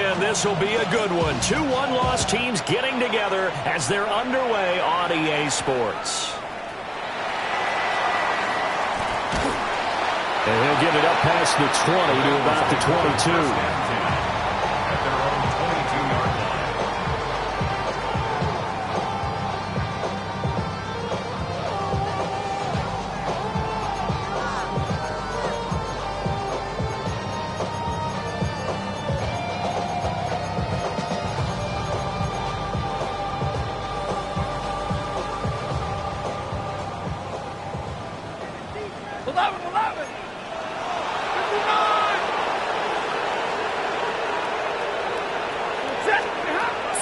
in. This will be a good one. 2 one-loss teams getting together as they're underway on EA Sports. And he'll get it up past the 20 to about the 22.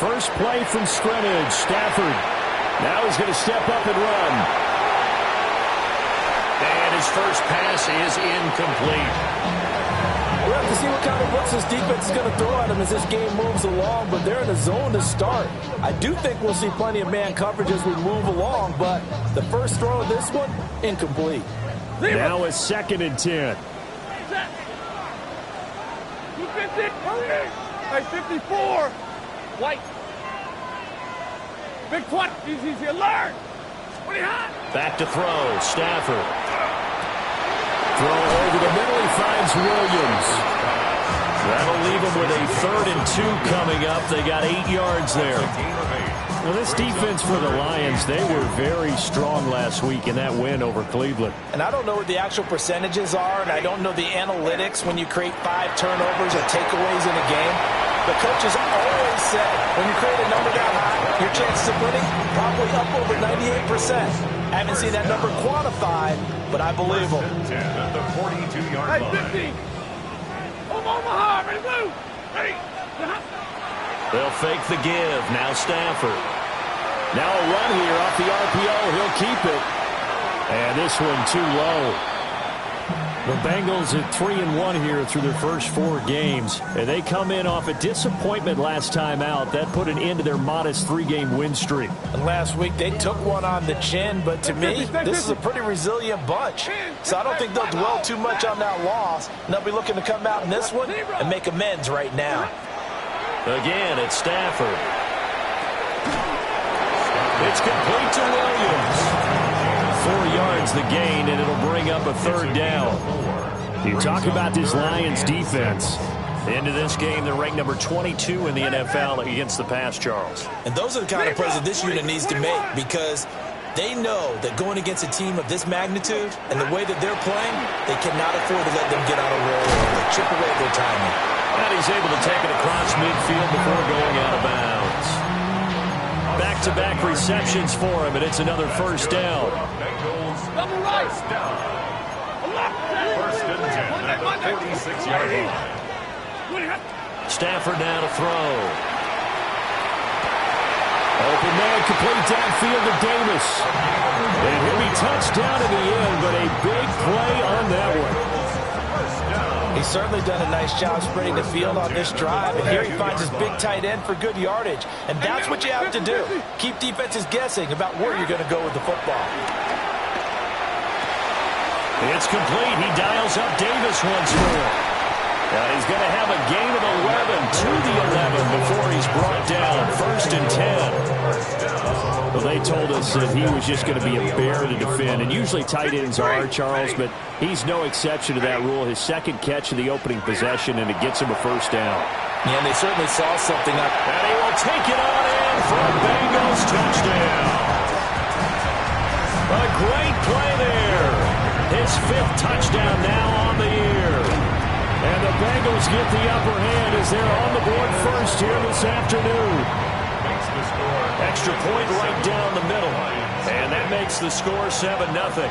First play from scrimmage. Stafford. Now he's going to step up and run. And his first pass is incomplete. We'll have to see what kind of looks this defense is going to throw at him as this game moves along, but they're in a zone to start. I do think we'll see plenty of man coverage as we move along, but the first throw of this one, incomplete. Now a 2nd and 10. 54. White. Big 20. Easy alert. What are you hot? Back to throw. Stafford. Throw over the middle. He finds Williams. That'll leave him with a 3rd and 2 coming up. They got 8 yards there. Well, this defense for the Lions, they were very strong last week in that win over Cleveland. And I don't know what the actual percentages are, and I don't know the analytics when you create 5 turnovers or takeaways in a game. The coaches always said when you create a number that high, your chances of winning probably up over 98%. I haven't seen that number quantified, but I believe them. At the 42-yard line. 50. Omaha, ready to move. Ready. They'll fake the give. Now Stafford. Now a run here off the RPO. He'll keep it. And this one too low. The Bengals at 3-1 here through their first 4 games. And they come in off a disappointment last time out. That put an end to their modest 3-game win streak. And last week they took one on the chin, but to me, this is a pretty resilient bunch. So I don't think they'll dwell too much on that loss. And they'll be looking to come out in this one and make amends right now. Again, it's Stafford. It's complete to Williams. 4 yards the gain, and it'll bring up a 3rd down. You talk about this Lions defense. Into this game, they're ranked number 22 in the NFL against the pass, Charles. And those are the kind of plays that this unit needs to make, because they know that going against a team of this magnitude and the way that they're playing, they cannot afford to let them get on a roll or chip away at their timing. And he's able to take it across midfield before going out of bounds. Back-to-back receptions for him, and it's another 1st down. Double right. First and 10 at the 46-yard line. Stafford now to throw. Open man, complete downfield to Davis. And he'll be touched down in the end, but a big play on that one. He's certainly done a nice job spreading the field on this drive, and here he finds his big tight end for good yardage. And that's what you have to do. Keep defenses guessing about where you're going to go with the football. It's complete. He dials up Davis once more. He's going to have a gain of 11 to the 11 before he's brought down. 1st and 10. Well, they told us that he was just going to be a bear to defend, and usually tight ends are, Charles, but he's no exception to that rule. His 2nd catch of the opening possession, and it gets him a 1st down. Yeah, and they certainly saw something up. And he will take it on in for a Bengals touchdown. A great play there. His 5th touchdown now on the year. And the Bengals get the upper hand as they're on the board first here this afternoon. Extra point right down the middle. And that makes the score 7-0.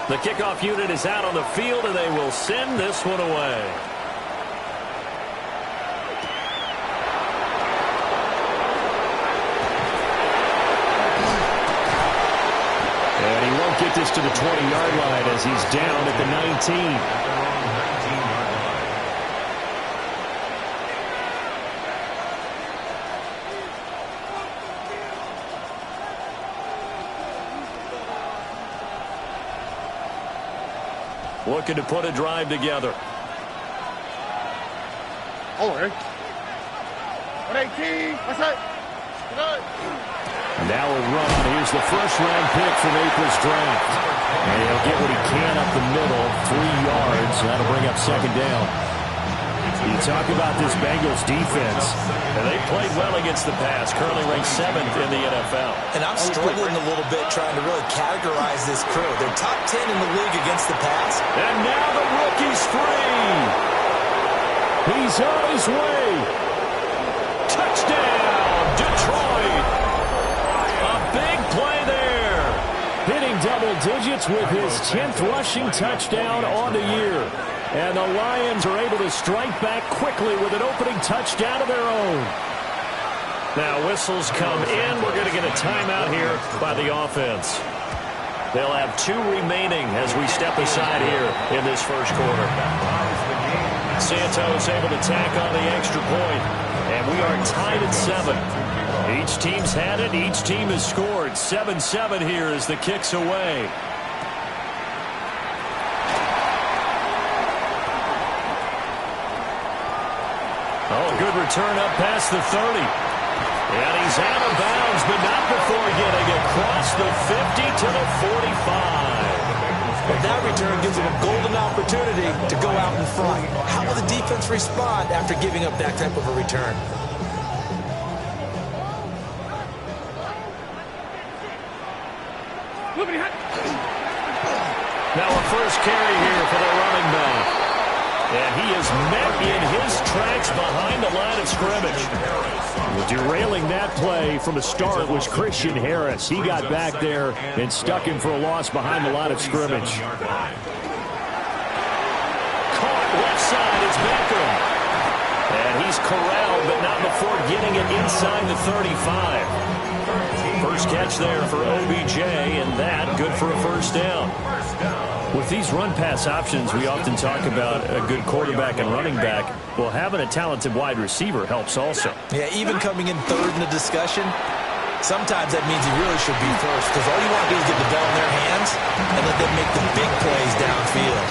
The kickoff unit is out on the field, and they will send this one away. get this to the 20-yard line as he's down at the 19. Looking to put a drive together. Over. 118. What's that? Now a run. Here's the first-round pick from April's draft. And he'll get what he can up the middle, 3 yards. That'll bring up second down. You talk about this Bengals defense. And they played well against the pass, currently ranked 7th in the NFL. And I'm struggling a little bit trying to really categorize this crew. They're top 10 in the league against the pass. And now the rookie's free. He's on his way. Touchdown, Detroit. A big play there. Hitting double digits with his 10th rushing touchdown on the year. And the Lions are able to strike back quickly with an opening touchdown of their own. Now whistles come in. We're going to get a timeout here by the offense. They'll have 2 remaining as we step aside here in this first quarter. Santos able to tack on the extra point. And we are tied at 7. Each team's had it. Each team has scored. 7-7 here as the kick's away. Oh, good return up past the 30. And he's out of bounds, but not before getting across the 50 to the 45. But that return gives them a golden opportunity to go out in front. How will the defense respond after giving up that type of a return? Now a first carry here for the running back. And he is met in his tracks behind the line of scrimmage. Derailing that play from the start was Christian Harris. He got back there and stuck him for a loss behind the line of scrimmage. Caught left side, it's Beckham. And he's corralled, but not before getting it inside the 35. First catch there for OBJ, and that good for a first down. With these run-pass options, we often talk about a good quarterback and running back. Well, having a talented wide receiver helps also. Yeah, even coming in third in the discussion, sometimes that means he really should be first, because all you want to do is get the ball in their hands and let them make the big plays downfield.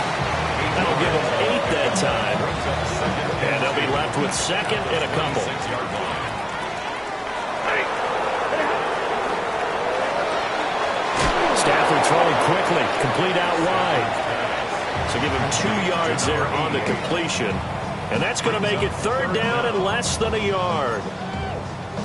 That'll give them 8 that time. And they'll be left with second and a couple. Stafford throwing quickly, complete out wide. So give him 2 yards there on the completion. And that's going to make it third down and less than a yard.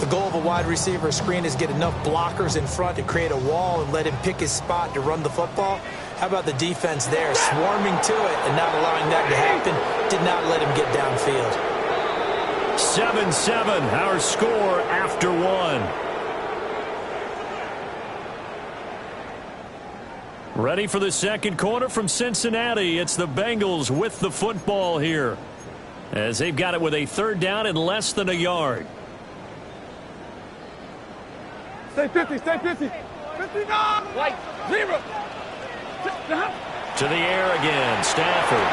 The goal of a wide receiver screen is get enough blockers in front to create a wall and let him pick his spot to run the football. How about the defense there, swarming to it and not allowing that to happen, did not let him get downfield. 7-7, our score after 1. Ready for the second quarter from Cincinnati. It's the Bengals with the football here, as they've got it with a third down and less than a yard. Stay 50, stay 50. 59, like 0. To the air again, Stafford.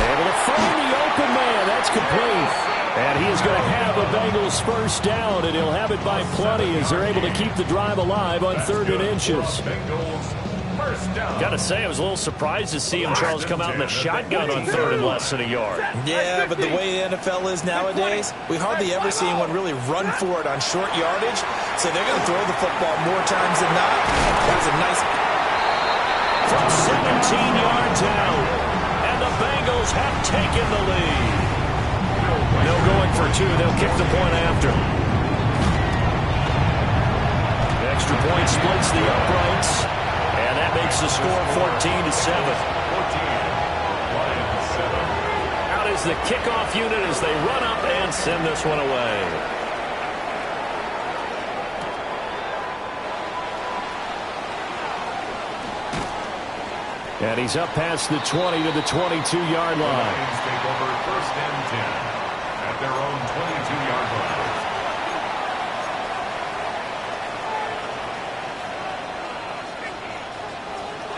Able to find the open man. That's complete. And he is going to have a Bengals first down, and he'll have it by plenty as they're able to keep the drive alive on 3rd and inches. Got to say, I was a little surprised to see him, Charles, come out in the shotgun on 3rd and less than a yard. Yeah, but the way the NFL is nowadays, we hardly ever see anyone really run for it on short yardage. So they're going to throw the football more times than not. That was a nice... From 17 yards out, and the Bengals have taken the lead. No going for 2. They'll kick the point after. Extra point splits the uprights. And that makes the score 14-7. Out is the kickoff unit as they run up and send this one away. And he's up past the 20 to the 22-yard line. Take over 1st and 10 at their own 22-yard line.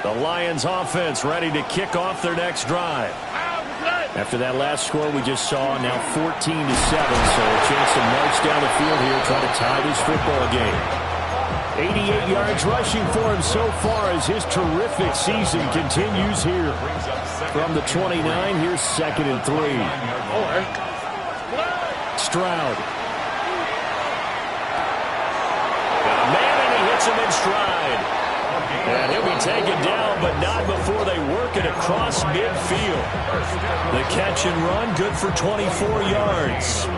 The Lions offense ready to kick off their next drive. After that last score we just saw, now 14-7, so a chance to march down the field here, try to tie this football game. 88 yards rushing for him so far as his terrific season continues here. From the 29, here's 2nd and 3. Stroud. Got a man and he hits him in stride. And he'll be taken down, but not before they work it across midfield. The catch and run, good for 24 yards.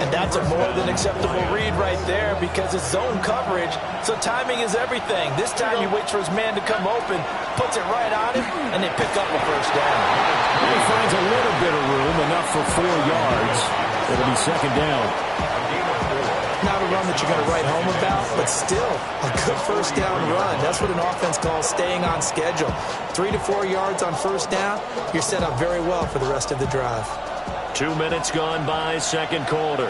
And that's a more than acceptable read right there because it's zone coverage, so timing is everything. This time he waits for his man to come open, puts it right on him, and they pick up a first down. He finds a little bit of room, enough for 4 yards. It'll be 2nd down. Not a run that you're going to write home about, but still a good first down run. That's what an offense calls staying on schedule. 3 to 4 yards on first down, you're set up very well for the rest of the drive. 2 minutes gone by, 2nd quarter.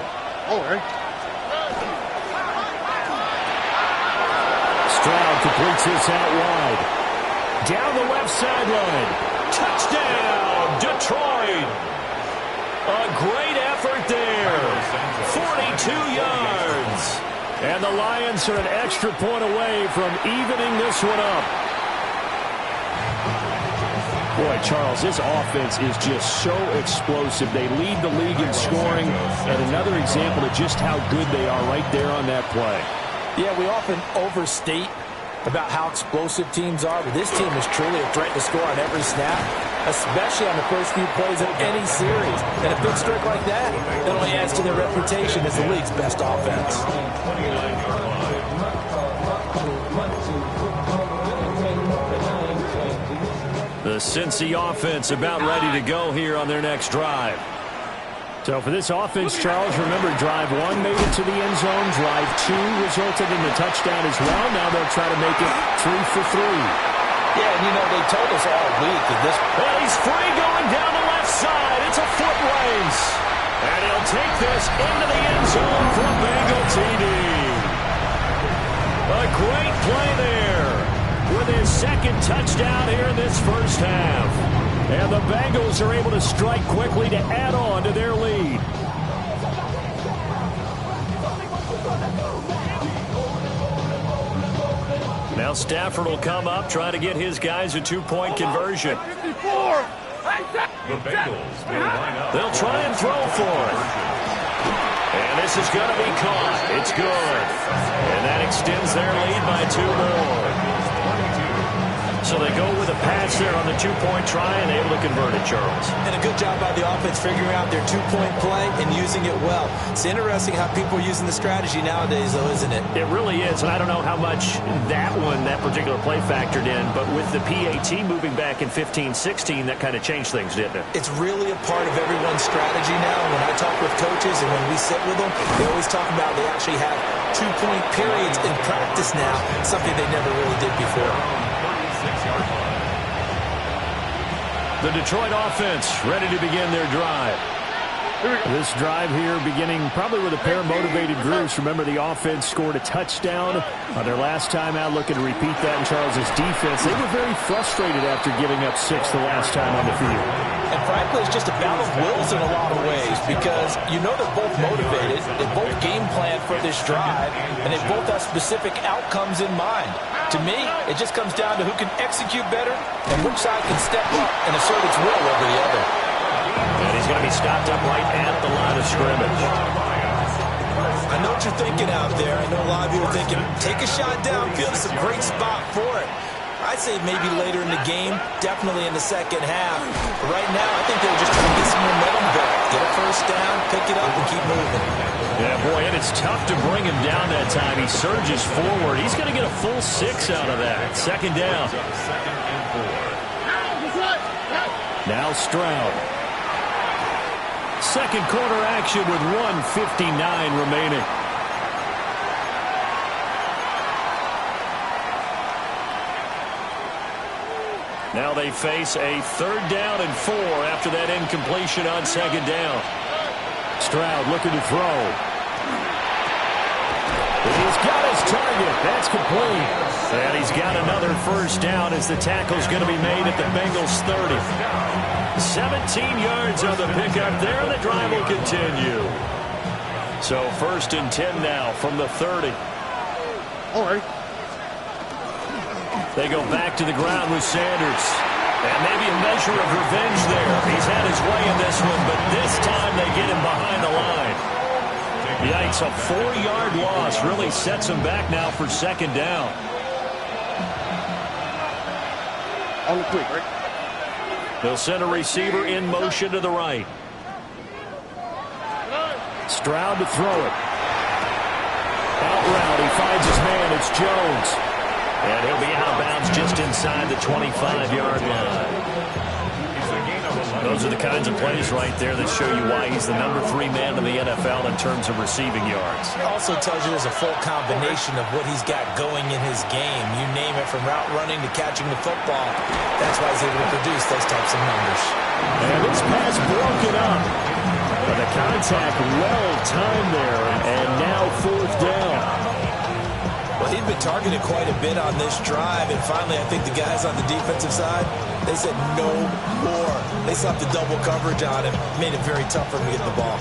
Stroud completes this out wide. Down the left sideline. Touchdown, Detroit. A great effort there. 42 yards. And the Lions are an extra point away from evening this one up. Boy, Charles, this offense is just so explosive. They lead the league in scoring, and another example of just how good they are right there on that play. Yeah, we often overstate about how explosive teams are, but this team is truly a threat to score on every snap, especially on the first few plays of any series. And a big streak like that, it only adds to their reputation as the league's best offense. The Cincy offense about ready to go here on their next drive. So for this offense, Charles, remember drive 1 made it to the end zone. Drive 2 resulted in the touchdown as well. Now they'll try to make it 3 for 3. Yeah, and you know, they told us all week that this... Well, he's free going down the left side. It's a foot race. And he'll take this into the end zone for a Bengal TD. A great play there with his 2nd touchdown here in this first half. And the Bengals are able to strike quickly to add on to their lead. Now Stafford will come up, try to get his guys a 2-point conversion. The Bengals will line up. They'll try and throw for it. And this is going to be caught. It's good. And that extends their lead by 2 more. So they go with a pass there on the 2-point try and able to convert it, Charles. And a good job by the offense figuring out their 2-point play and using it well. It's interesting how people are using the strategy nowadays, though, isn't it? It really is, and I don't know how much that particular play factored in, but with the PAT moving back in 15-16, that kind of changed things, didn't it? It's really a part of everyone's strategy now. When I talk with coaches and when we sit with them, they always talk about they actually have 2-point periods in practice now, something they never really did before. The Detroit offense ready to begin their drive. This drive here beginning probably with a pair of motivated groups. Remember, the offense scored a touchdown on their last time out. Looking to repeat that in Charles's defense. They were very frustrated after giving up 6 the last time on the field. And frankly, it's just a battle of wills in a lot of ways because you know they're both motivated. They both game plan for this drive, and they both have specific outcomes in mind. To me, it just comes down to who can execute better and which side can step up and assert its will over the other. And he's going to be stopped up right at the line of scrimmage. I know what you're thinking out there. I know a lot of you are thinking, take a shot downfield. It's a great spot for it. I'd say maybe later in the game, definitely in the second half. But right now, I think they're just trying to get some momentum going. Get a first down, pick it up, and keep moving. Yeah, boy, and it's tough to bring him down that time. He surges forward. He's going to get a full 6 out of that. 2nd down. Now Stroud. 2nd quarter action with 1:59 remaining. Now they face a 3rd down and 4 after that incompletion on 2nd down. Stroud looking to throw. He's got his target. That's complete. And he's got another first down as the tackle's going to be made at the Bengals 30. 17 yards on the pickup there, and the drive will continue. So 1st and 10 now from the 30. All right. They go back to the ground with Sanders. And maybe a measure of revenge there. He's had his way in this one, but this time they get him behind the line. Yikes, a 4-yard loss really sets him back now for 2nd down. On the quick, right? They'll send a receiver in motion to the right. Stroud to throw it. Out route, he finds his man. It's Jones. And he'll be out of bounds just inside the 25-yard line. Those are the kinds of plays right there that show you why he's the number 3 man in the NFL in terms of receiving yards. Also tells you there's a full combination of what he's got going in his game. You name it, from route running to catching the football. That's why he's able to produce those types of numbers. And this pass broken up. But the contact well timed there, and now 4th down. Well, he'd been targeted quite a bit on this drive, and finally I think the guys on the defensive side, they said no more. They slapped the double coverage on him, made it very tough for him to get the ball.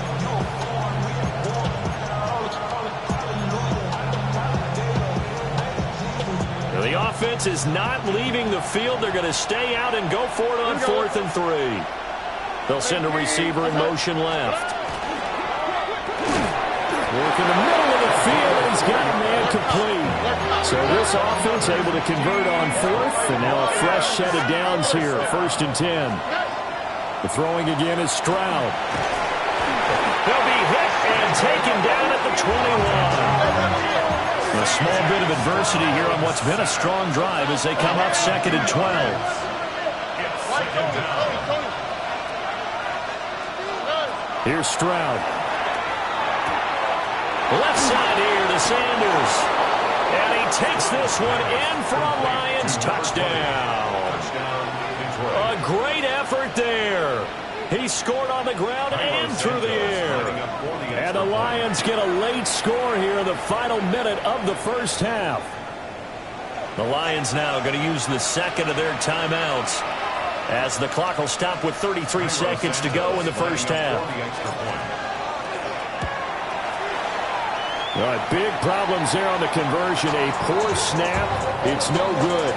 The offense is not leaving the field. They're going to stay out and go for it on 4th and 3. They'll send a receiver in motion left. Work in the middle of the field, and he's got a man complete. So this offense able to convert on 4th, and now a fresh set of downs here, 1st and 10. The throwing again is Stroud. He'll be hit and taken down at the 21. A small bit of adversity here on what's been a strong drive as they come up 2nd and 12. Here's Stroud. Left side here to Sanders. And he takes this one in for a Lions touchdown. A great effort there. He scored on the ground and through the air. And the Lions get a late score here in the final minute of the first half. The Lions now going to use the 2nd of their timeouts as the clock will stop with 33 seconds to go in the first half. All right, big problems there on the conversion. A poor snap. It's no good.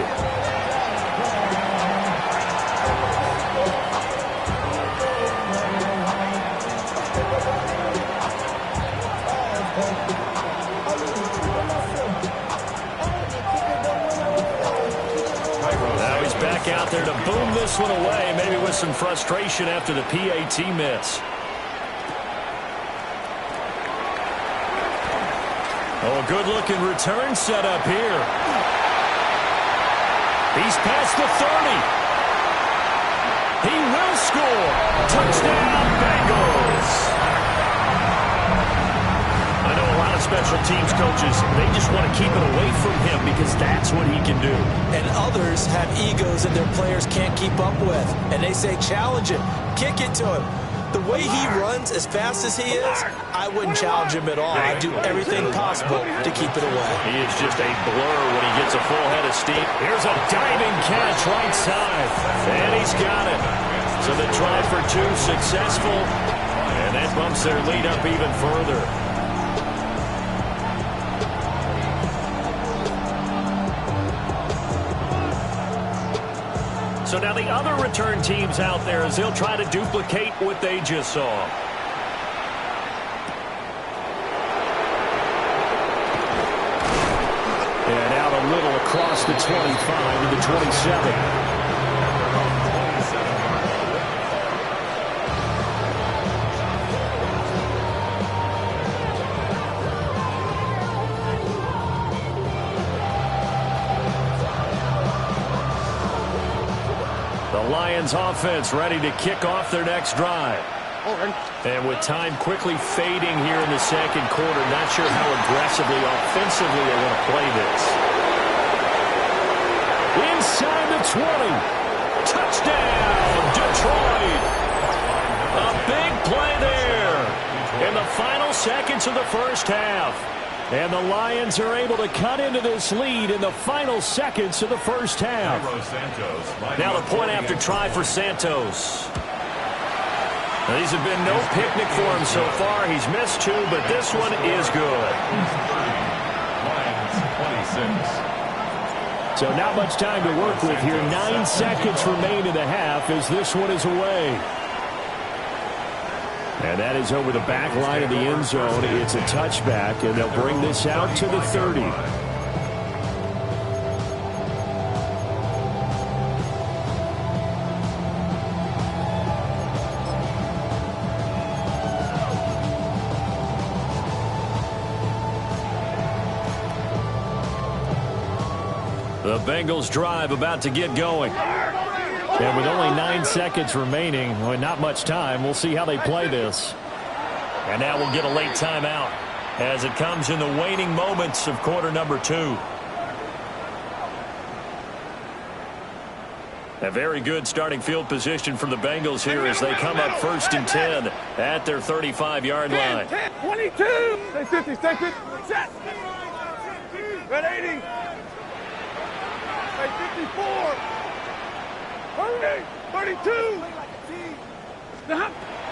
Now he's back out there to boom this one away, maybe with some frustration after the PAT miss. Oh, a good-looking return set up here. He's past the 30. He will score. Touchdown, Bengals. I know a lot of special teams coaches, they just want to keep it away from him because that's what he can do. And others have egos that their players can't keep up with. And they say, challenge him. Kick it to him. The way he runs as fast as he is, I wouldn't challenge him at all. I'd do everything possible to keep it away. He is just a blur when he gets a full head of steam. Here's a diving catch right side. And he's got it. So the try for 2 successful. And that bumps their lead up even further. So now the other return teams out there as they'll try to duplicate what they just saw. And out a little across the 25 to the 27. Lions offense ready to kick off their next drive. And with time quickly fading here in the second quarter, not sure how aggressively, offensively they want to play this. Inside the 20. Touchdown, Detroit. A big play there in the final seconds of the first half. And the Lions are able to cut into this lead in the final seconds of the first half. Now the point after try for Santos. Now, these have been no picnic for him so far. He's missed 2, but this one is good. So not much time to work with here. 9 seconds remain in the half as this one is away. And that is over the back line of the end zone. It's a touchback, and they'll bring this out to the 30. The Bengals drive about to get going. And with only 9 seconds remaining, well, not much time, we'll see how they play this. And now we'll get a late timeout as it comes in the waning moments of quarter number 2. A very good starting field position from the Bengals here as they come up 1st and 10 at their 35-yard line. 10, 22. Stay 50, stay 50. Set. Red 80. Stay 54. 30, 32.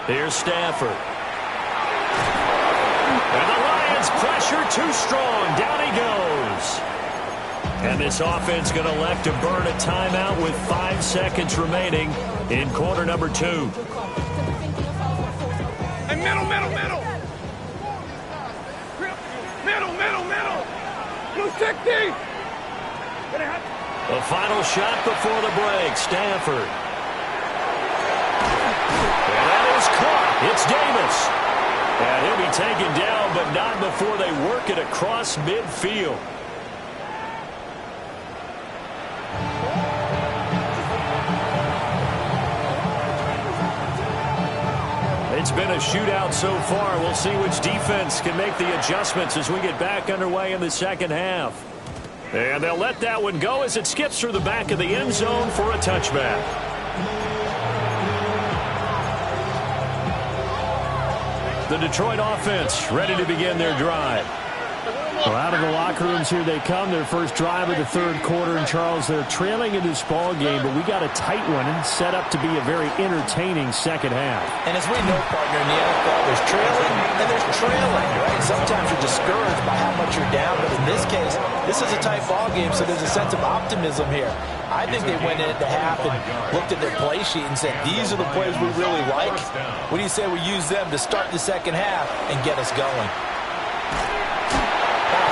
Here's Stafford. And the Lions pressure too strong. Down he goes. And this offense going to elect to burn a timeout with 5 seconds remaining in quarter number 2. And middle. Middle. Blue 60. The final shot before the break. Stafford. And that is caught. It's Davis. And he'll be taken down, but not before they work it across midfield. It's been a shootout so far. We'll see which defense can make the adjustments as we get back underway in the second half. And they'll let that one go as it skips through the back of the end zone for a touchback. The Detroit offense ready to begin their drive. Well, out of the locker rooms here they come. Their first drive of the third quarter. And, Charles, they're trailing in this ball game, but we got a tight one and set up to be a very entertaining second half. And as we know, partner, in the NFL, there's trailing and there's trailing, right? Sometimes you're discouraged by how much you're down, but in this case, this is a tight ball game, so there's a sense of optimism here. I think they went in at the half and looked at their play sheet and said, these are the plays we really like. What do you say we use them to start the second half and get us going?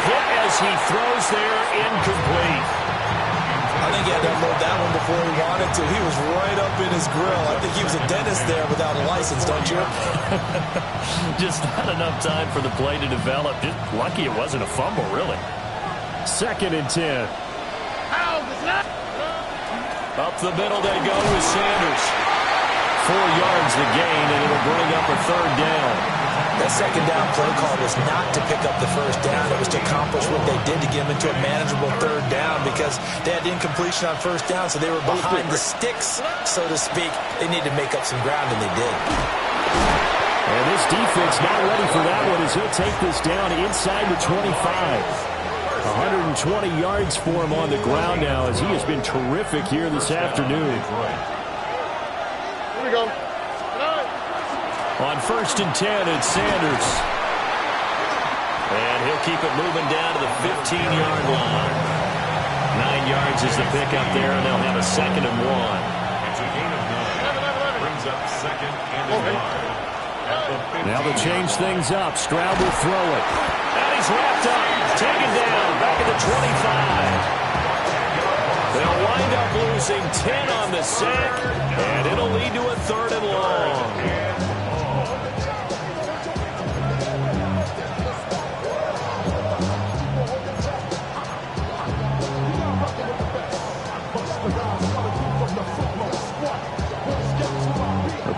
Hit as he throws there, incomplete. I think he had to unload that one before he wanted to. He was right up in his grill. I think he was a dentist there without a license, don't you? Just not enough time for the play to develop. Just lucky it wasn't a fumble, really. 2nd and 10. Up the middle they go with Sanders. 4 yards the gain, and it'll bring up a 3rd down. That second down play call was not to pick up the first down. It was to accomplish what they did to get them into a manageable 3rd down because they had incompletion on 1st down, so they were behind the sticks, so to speak. They needed to make up some ground, and they did. And this defense not ready for that one as he'll take this down inside the 25. 120 yards for him on the ground now as he has been terrific here this afternoon. Here we go. On 1st and 10, it's Sanders. And he'll keep it moving down to the 15-yard line. 9 yards is the pickup there, and they'll have a 2nd and 1. It's a gain of 9. Brings up 2nd and 1. Now they'll change things up. Stroud will throw it. And he's wrapped up. Taken down. Back at the 25. They'll wind up losing 10 on the sack, and it'll lead to a 3rd and long.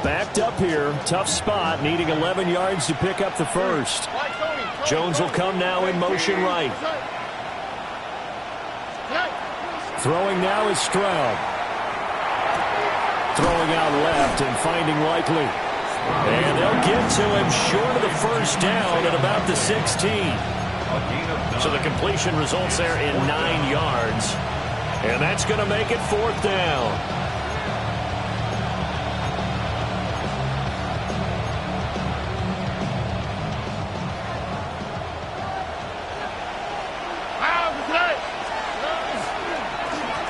Backed up here, tough spot, needing 11 yards to pick up the first. Jones will come now in motion right. Throwing now is Stroud. Throwing out left and finding Likely. And they'll get to him short of the first down at about the 16. A gain of 9. So the completion results there in 9 yards. And that's going to make it 4th down.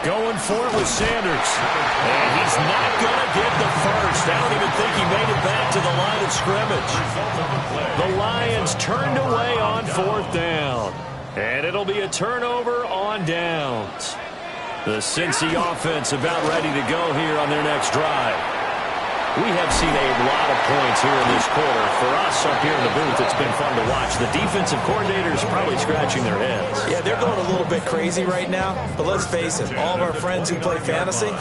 Going for it with Sanders. And he's not going to get the first. I don't even think he made it back to the line of scrimmage. The Lions turned away on 4th down. And it'll be a turnover on downs. The Cincy offense about ready to go here on their next drive. We have seen a lot of points here in this quarter. For us up here in the booth, it's been fun to watch. The defensive coordinators probably scratching their heads. Yeah, they're going a little bit crazy right now. But let's face it, all of our friends who play fantasy,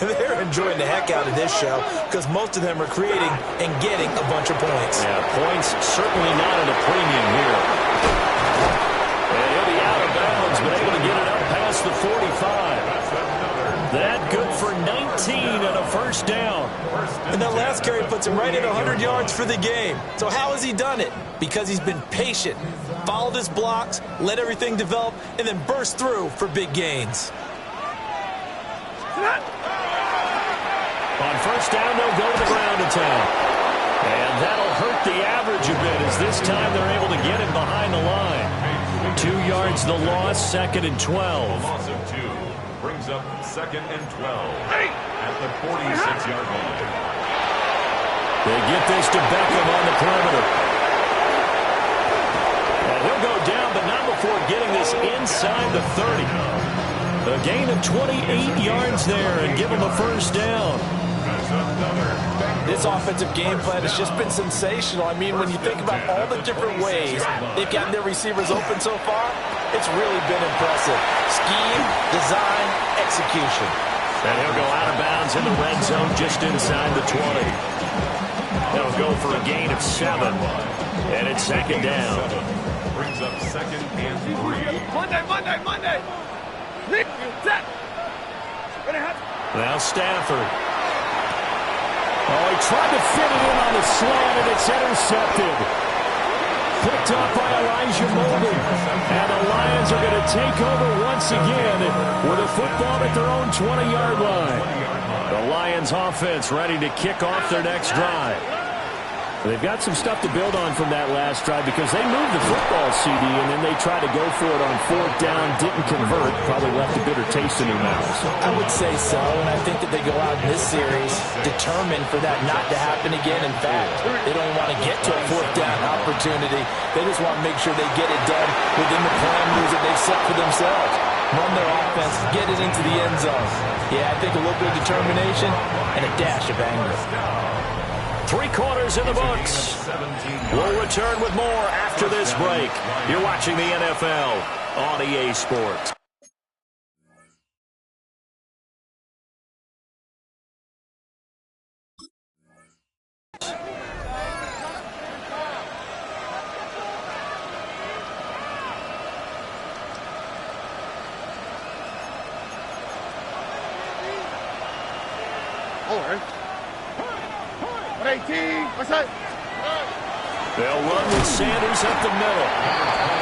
they're enjoying the heck out of this show because most of them are creating and getting a bunch of points. Yeah, points certainly not at a premium here. And he'll be out of bounds, but able to get it up past the 45. That good for 19 and a first down. And that last carry puts him right at 100 yards for the game. So how has he done it? Because he's been patient, followed his blocks, let everything develop, and then burst through for big gains. On first down, they'll go to the ground attack. And that'll hurt the average a bit as this time they're able to get him behind the line. 2 yards the loss, 2nd and 12. Loss of 2 brings up 2nd and 12 at the 46-yard line. They get this to Beckham on the perimeter. And he'll go down, but not before getting this inside the 30. A gain of 28 yards there and give him a first down. This offensive game plan has just been sensational. I mean, when you think about all the different ways they've gotten their receivers open so far, it's really been impressive. Scheme, design, execution. And he'll go out of bounds in the red zone just inside the 20. They'll go for a gain of 7. And it's 2nd down. Brings up 2nd and 3. Monday. Set. Now Stafford. Oh, he tried to fit it in on the slant, and it's intercepted. Picked up by Elijah Molden. And the Lions are going to take over once again with a football at their own 20-yard line. The Lions offense ready to kick off their next drive. They've got some stuff to build on from that last drive because they moved the football, CD, and then they tried to go for it on 4th down, didn't convert, probably left a bitter taste in their mouths. I would say so, and I think that they go out in this series determined for that not to happen again. In fact, they don't want to get to a 4th down opportunity. They just want to make sure they get it done within the parameters that they've set for themselves. Run their offense, get it into the end zone. Yeah, I think a little bit of determination and a dash of anger. 3 quarters in the books. We'll return with more after this break. You're watching the NFL on EA Sports. Over. 18. What's that? They'll run with Sanders up the middle.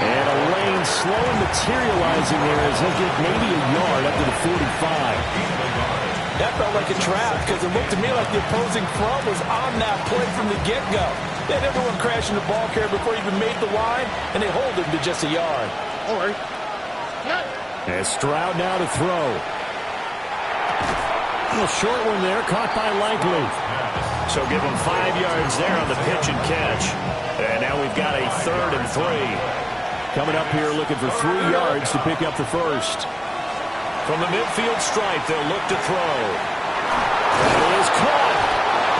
And a lane slowly materializing there as he'll get maybe a yard up to the 45. That felt like a trap because it looked to me like the opposing front was on that play from the get-go. They had everyone crashing the ball carrier before he even made the line, and they hold him to just a yard. Over. And Stroud now to throw. A little short one there, caught by Likely. So give him 5 yards there on the pitch and catch. And now we've got a 3rd and 3. Coming up here looking for 3 yards to pick up the first. From the midfield stripe, they'll look to throw. It is caught.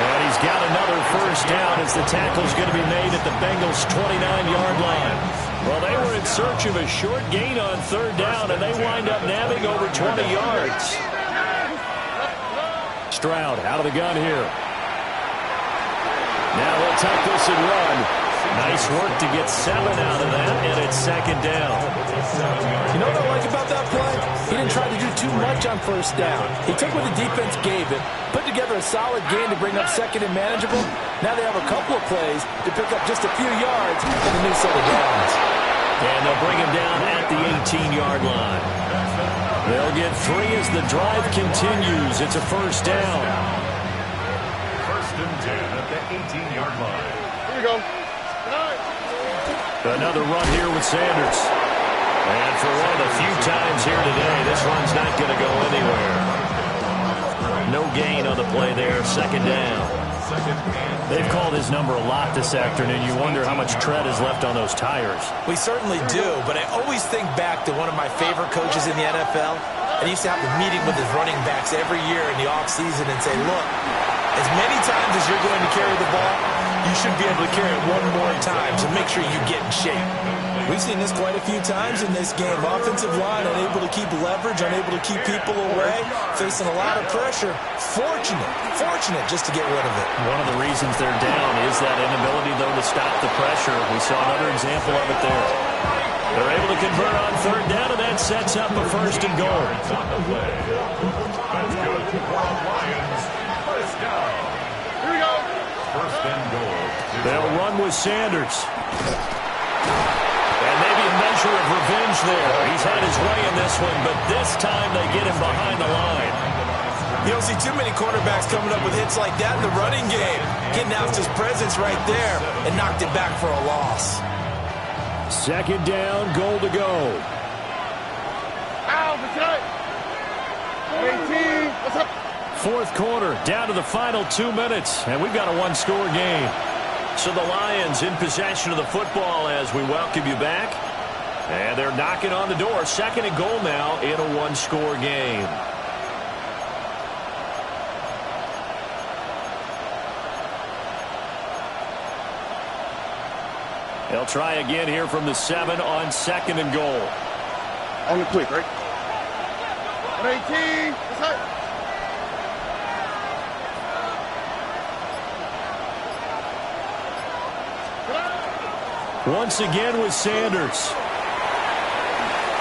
And he's got another first down as the tackle's going to be made at the Bengals' 29-yard line. Well, they were in search of a short gain on 3rd down, and they wind up nabbing over 20 yards. Stroud out of the gun here. Now they'll take this and run. Nice work to get 7 out of that, and it's 2nd down. You know what I like about that play? He didn't try to do too much on 1st down. He took what the defense gave him, put together a solid gain to bring up 2nd and manageable. Now they have a couple of plays to pick up just a few yards in the new set of downs. And they'll bring him down at the 18-yard line. They'll get 3 as the drive continues. It's a first down. First and 10 at the 18-yard line. Here we go. Another run here with Sanders. And for one of the few times here today, this run's not going to go anywhere. No gain on the play there. Second down. They've called his number a lot this afternoon. You wonder how much tread is left on those tires. We certainly do, but I always think back to one of my favorite coaches in the NFL. And he used to have a meeting with his running backs every year in the offseason and say, look, as many times as you're going to carry the ball, you should be able to carry it one more time, so make sure you get in shape. We've seen this quite a few times in this game. Offensive line unable to keep leverage, unable to keep people away, facing a lot of pressure. Fortunate just to get rid of it. One of the reasons they're down is that inability, though, to stop the pressure. We saw another example of it there. They're able to convert on third down, and that sets up a first and goal. That's good for the Lions. First down. Here we go. First and goal. They'll run with Sanders. And maybe a measure of revenge there. He's had his way in this one, but this time they get him behind the line. You don't see too many quarterbacks coming up with hits like that in the running game. He announced his presence right there and knocked it back for a loss. Second down, goal to go. Ow, that's right. 18. What's up? Fourth quarter, down to the final 2 minutes, and we've got a one-score game. So the Lions in possession of the football as we welcome you back. And they're knocking on the door. Second and goal now in a one-score game. They'll try again here from the 7 on second and goal. On the quick, right? 18. What's up? Once again with Sanders.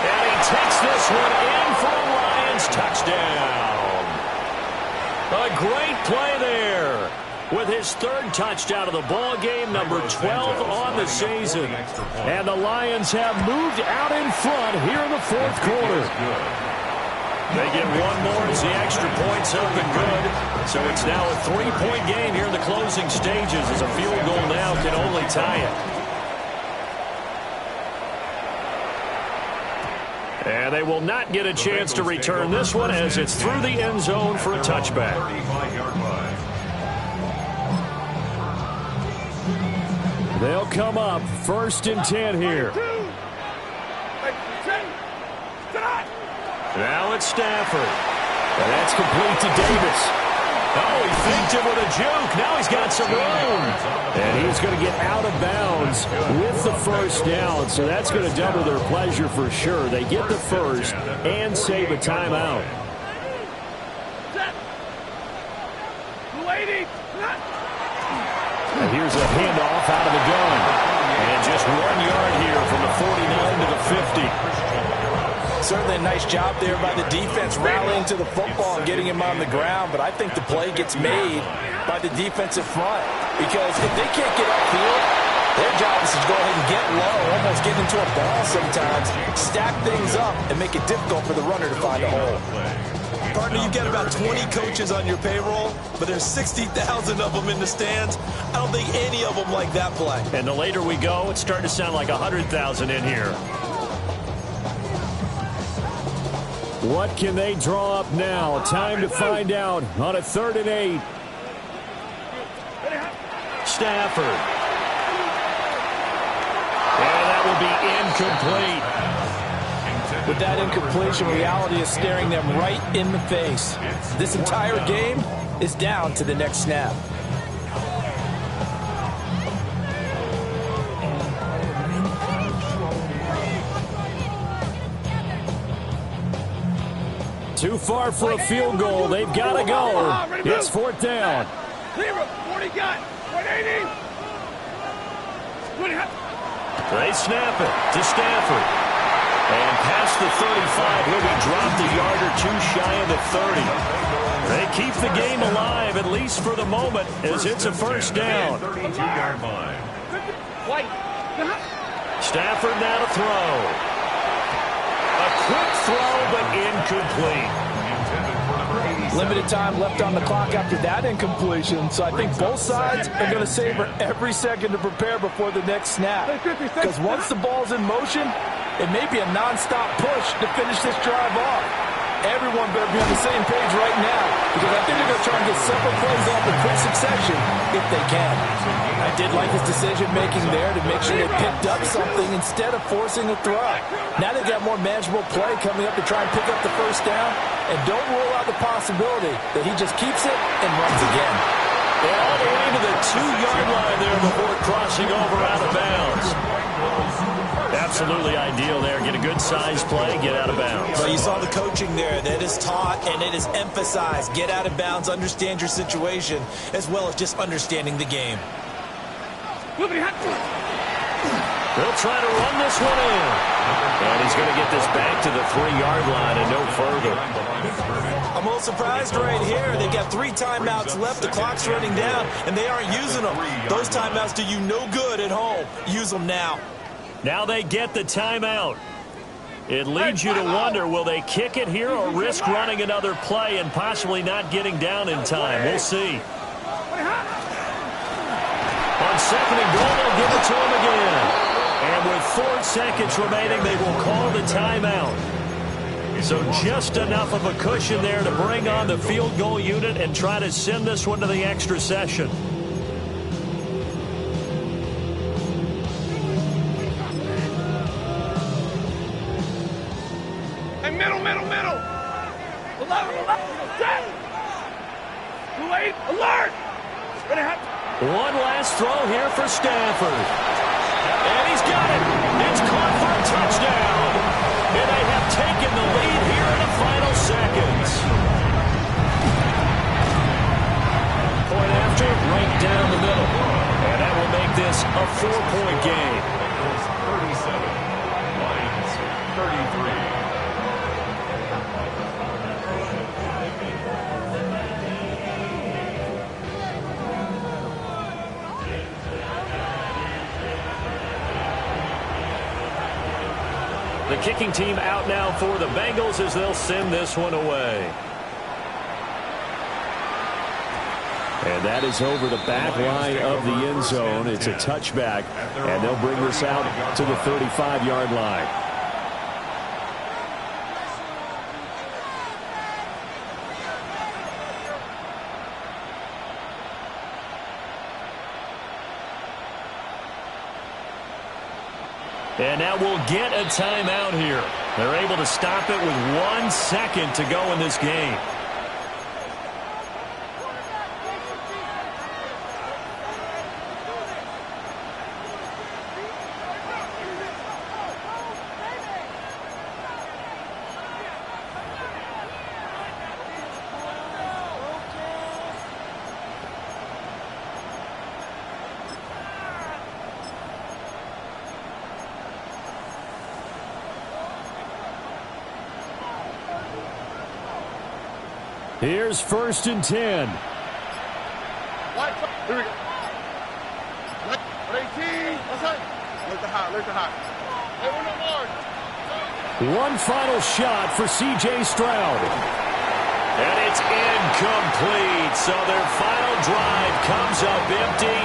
And he takes this one in for a Lions touchdown. A great play there. With his third touchdown of the ball game, number 12 on the season. And the Lions have moved out in front here in the fourth quarter. They get one more as the extra point's up and good. So it's now a 3-point game here in the closing stages as a field goal now can only tie it. And they will not get a chance to return this one as it's through the end zone for a touchback. 35-yard line. They'll come up first and 10 here. Now it's Stafford. And that's complete to Davis. Oh, he faked him with a juke. Now he's got some room. And he's going to get out of bounds with the first down. So that's going to double their pleasure for sure. They get the first and save a timeout. And here's a handoff out of the gun. And just 1 yard here from the 49 to the 50. Certainly a nice job there by the defense rallying to the football and getting him on the ground, but I think the play gets made by the defensive front because if they can't get upfield, their job is to go ahead and get low, almost get into a ball sometimes, stack things up, and make it difficult for the runner to find a hole. Partner, you've got about 20 coaches on your payroll, but there's 60,000 of them in the stands. I don't think any of them like that play. And the later we go, it's starting to sound like 100,000 in here. What can they draw up now? Time to find out on a 3rd and 8. Stafford. And that will be incomplete. With that incompletion, reality is staring them right in the face. This entire game is down to the next snap. Too far for a field goal. They've got to go. It's 4th down. 40 gun. 180. They snap it to Stafford. And past the 35, he'll be dropped a yard or two shy of the 30. They keep the game alive, at least for the moment, as it's a first down. 32-yard line. Stafford now to throw. A quick throw, but incomplete. Limited time left on the clock after that incompletion, so I think both sides are going to savor every second to prepare before the next snap. Because once the ball's in motion, it may be a non-stop push to finish this drive off. Everyone better be on the same page right now, because I think they're going to try and get several plays off in quick succession if they can. I did like his decision-making there to make sure they picked up something instead of forcing a throw. Now they got more manageable play coming up to try and pick up the first down, and don't rule out the possibility that he just keeps it and runs again. And all the way to the 2-yard line there before crossing over out of bounds. Absolutely ideal there. Get a good size play, get out of bounds. Well, you saw the coaching there. That is taught and it is emphasized. Get out of bounds, understand your situation, as well as just understanding the game. They'll try to run this one in. And he's going to get this back to the 3-yard line and no further. I'm a little surprised right here. They've got 3 timeouts left. The clock's running down, and they aren't using them. Those timeouts do you no good at home. Use them now. Now they get the timeout. It leads you to wonder, will they kick it here or risk running another play and possibly not getting down in time? We'll see. On second and goal, they'll give it to him again. And with 4 seconds remaining, they will call the timeout. So just enough of a cushion there to bring on the field goal unit and try to send this one to the extra session. Middle. 11, 10. 2-8, alert. One last throw here for Stafford. And he's got it. It's caught for a touchdown. And they have taken the lead here in the final seconds. Point after, right down the middle. And that will make this a 4-point game. 37, Lions 33. The kicking team out now for the Bengals as they'll send this one away. And that is over the back line of the end zone. It's a touchback, and they'll bring this out to the 35-yard line. And now we'll get a timeout here. They're able to stop it with 1 second to go in this game. Here's 1st and 10. Here we go. 18. Look the hot. Hey, we're no more. One final shot for C.J. Stroud. And it's incomplete. So their final drive comes up empty